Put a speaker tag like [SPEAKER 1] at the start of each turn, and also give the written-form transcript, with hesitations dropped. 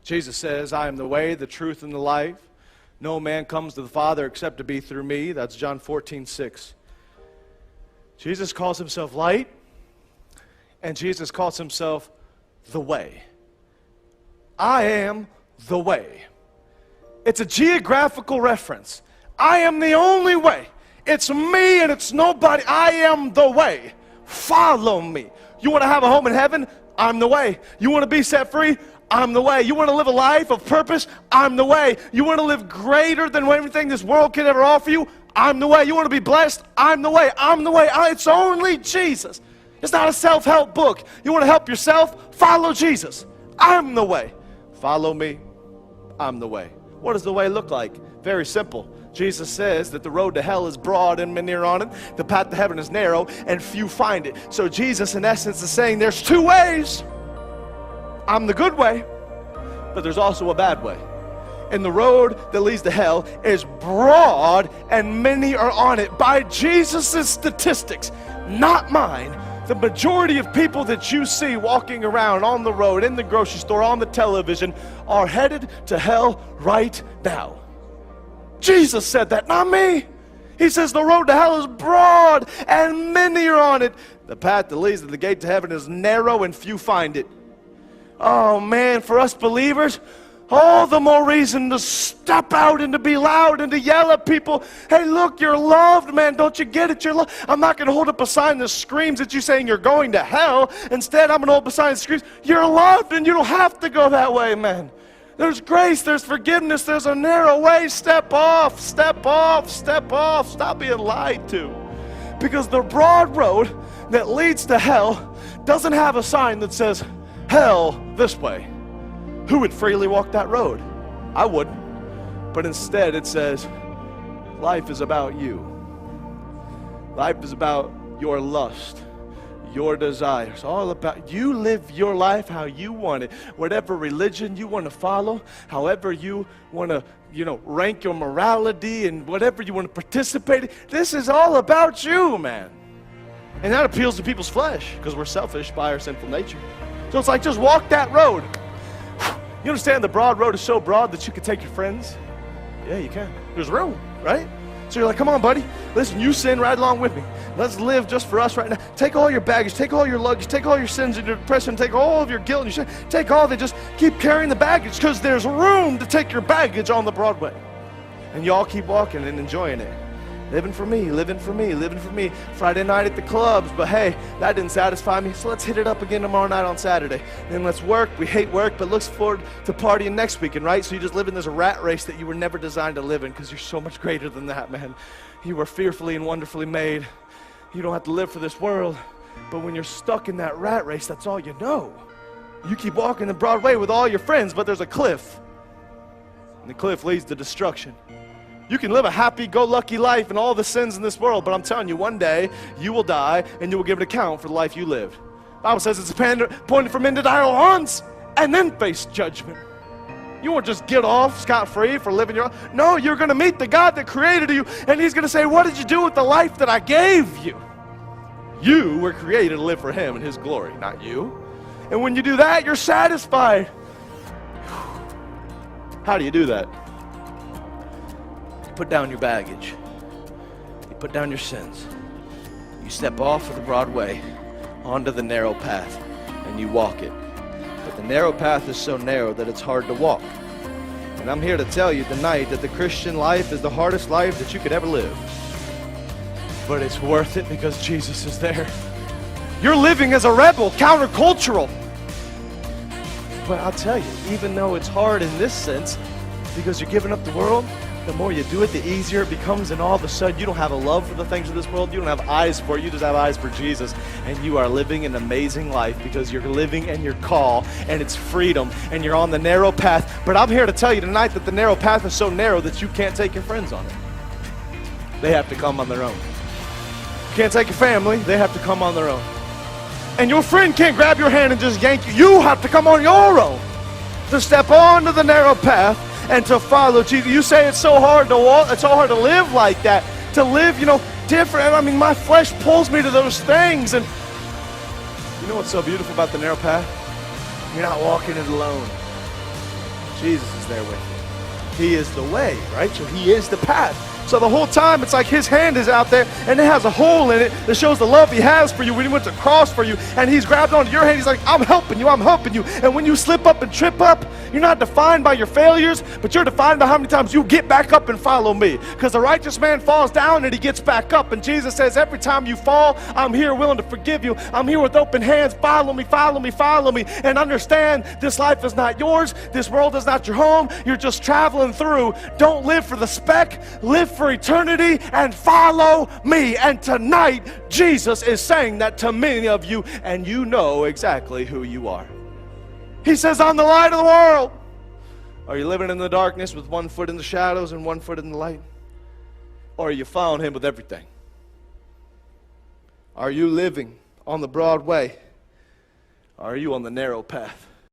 [SPEAKER 1] Jesus says, I am the way, the truth, and the life. No man comes to the Father except to be through me. That's John 14:6. Jesus calls himself light, and Jesus calls himself the way. I am the way. It's a geographical reference. I am the only way. It's me and it's nobody. I am the way. Follow me. You want to have a home in heaven? I'm the way. You want to be set free? I'm the way. You want to live a life of purpose? I'm the way. You want to live greater than everything this world can ever offer you? I'm the way. You want to be blessed? I'm the way. I'm the way. It's only Jesus. It's not a self-help book. You want to help yourself? Follow Jesus. I'm the way. Follow me. I'm the way. What does the way look like? Very simple. Jesus says that the road to hell is broad and many are on it. The path to heaven is narrow and few find it. So Jesus, in essence, is saying there's two ways. I'm the good way, but there's also a bad way. And the road that leads to hell is broad and many are on it. By Jesus' statistics, not mine, the majority of people that you see walking around on the road, in the grocery store, on the television, are headed to hell right now. Jesus said that, not me. He says the road to hell is broad and many are on it. The path that leads to the gate to heaven is narrow and few find it. Oh man, for us believers, all the more reason to step out and to be loud and to yell at people, hey look, you're loved, man, don't you get it? You're loved. I'm not going to hold up a sign that screams at you saying you're going to hell. Instead, I'm going to hold up a sign that screams, you're loved and you don't have to go that way, man. There's grace, there's forgiveness, there's a narrow way. Step off, step off, step off. Stop being lied to. Because the broad road that leads to hell doesn't have a sign that says, hell this way. Who would freely walk that road? I wouldn't. But instead it says, life is about you. Life is about your lust, your desires, all about you. Live your life how you want it. Whatever religion you want to follow, however you want to, rank your morality and whatever you want to participate in. This is all about you, man. And that appeals to people's flesh because we're selfish by our sinful nature. So it's like, just walk that road. You understand the broad road is so broad that you can take your friends? Yeah, you can. There's room, right? So you're like, come on, buddy. Listen, you sin right along with me. Let's live just for us right now. Take all your baggage, take all your luggage, take all your sins and your depression, take all of your guilt and your sin. Take all of it. Just keep carrying the baggage because there's room to take your baggage on the Broadway. And you all keep walking and enjoying it. Living for me, living for me, living for me. Friday night at the clubs, but hey, that didn't satisfy me, so let's hit it up again tomorrow night on Saturday. Then let's work. We hate work, but look forward to partying next weekend, right? So you just live in this rat race that you were never designed to live in because you're so much greater than that, man. You were fearfully and wonderfully made. You don't have to live for this world, but when you're stuck in that rat race, that's all you know. You keep walking the Broadway with all your friends, but there's a cliff, and the cliff leads to destruction. You can live a happy-go-lucky life and all the sins in this world, but I'm telling you, one day you will die and you will give an account for the life you lived. The Bible says it's appointed for men to die once and then face judgment. You won't just get off scot-free for living your life. No, you're going to meet the God that created you, and He's going to say, what did you do with the life that I gave you? You were created to live for Him and His glory, not you. And when you do that, you're satisfied. How do you do that? Put down your baggage. You put down your sins. You step off of the broad way onto the narrow path and you walk it. But the narrow path is so narrow that it's hard to walk. And I'm here to tell you tonight that the Christian life is the hardest life that you could ever live. But it's worth it because Jesus is there. You're living as a rebel, countercultural. But I'll tell you, even though it's hard in this sense, because you're giving up the world, the more you do it, the easier it becomes, and all of a sudden you don't have a love for the things of this world. You don't have eyes for it. You just have eyes for Jesus, and you are living an amazing life because you're living in your call, and it's freedom, and you're on the narrow path. But I'm here to tell you tonight that the narrow path is so narrow that you can't take your friends on it. They have to come on their own. You can't take your family. They have to come on their own. And your friend can't grab your hand and just yank you. You have to come on your own to step onto the narrow path and to follow Jesus. You say it's so hard to walk, it's so hard to live like that, to live, different. I mean, my flesh pulls me to those things. And you know what's so beautiful about the narrow path? You're not walking it alone. Jesus is there with you. He is the way, right? So he is the path. So the whole time, it's like his hand is out there, and it has a hole in it that shows the love he has for you when he went to cross for you. And he's grabbed onto your hand. He's like, I'm helping you, I'm helping you. And when you slip up and trip up, you're not defined by your failures, but you're defined by how many times you get back up and follow me. Because the righteous man falls down and he gets back up. And Jesus says, every time you fall, I'm here willing to forgive you. I'm here with open hands. Follow me, follow me, follow me. And understand, this life is not yours. This world is not your home. You're just traveling through. Don't live for the speck. Live for eternity and follow me. And tonight, Jesus is saying that to many of you, and you know exactly who you are. He says, I'm the light of the world. Are you living in the darkness with one foot in the shadows and one foot in the light? Or are you following him with everything? Are you living on the broad way? Or are you on the narrow path?